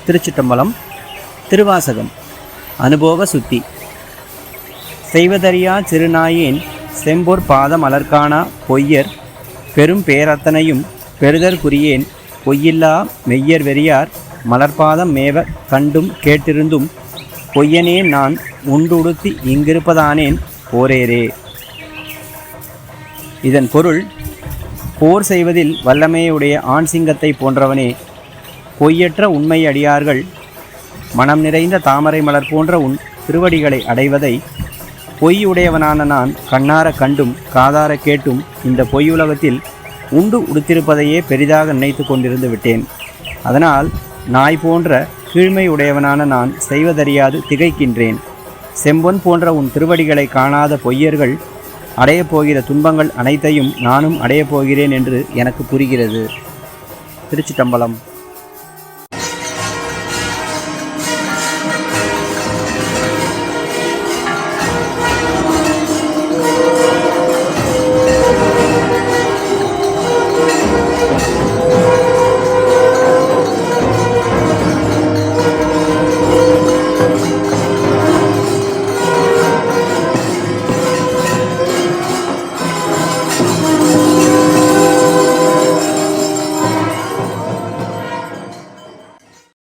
திருச்சிட்டம்பலம். திருவாசகம். அனுபோக சுத்தி. செய்வதறியா சிறுநாயேன் செம்பொற் பாதம் அலர்கானா பொய்யர் பெரும் பேரத்தனையும் பெறுதற் குறியேன் பொய்யில்லா மெய்யர் வெறியார் மலர்பாதம் மேவ கண்டும் கேட்டிருந்தும் பொய்யனேன் நான் உண்டுடுத்தி இங்கிருப்பதானேன் போரேரே. இதன் பொருள், போர் செய்வதில் வல்லமையுடைய ஆண் சிங்கத்தை போன்றவனே, பொய்யற்ற உண்மை அடியார்கள் மனம் நிறைந்த தாமரை மலர் போன்ற உன் திருவடிகளை அடைவதை பொய்யுடையவனான நான் கண்ணார கண்டும் காதார கேட்டும் இந்த பொய்யுலகத்தில் உண்டு உடுத்திருப்பதையே பெரிதாக நினைத்து கொண்டிருந்து விட்டேன். அதனால் நாய் போன்ற கீழ்மை உடையவனான நான் செய்வதறியாது திகைக்கின்றேன். செம்பொன் போன்ற உன் திருவடிகளை காணாத பொய்யர்கள் அடையப் போகிற துன்பங்கள் அனைத்தையும் நானும் அடையப் போகிறேன் என்று எனக்கு புரிகிறது. திருச்சிட்டம்பலம்.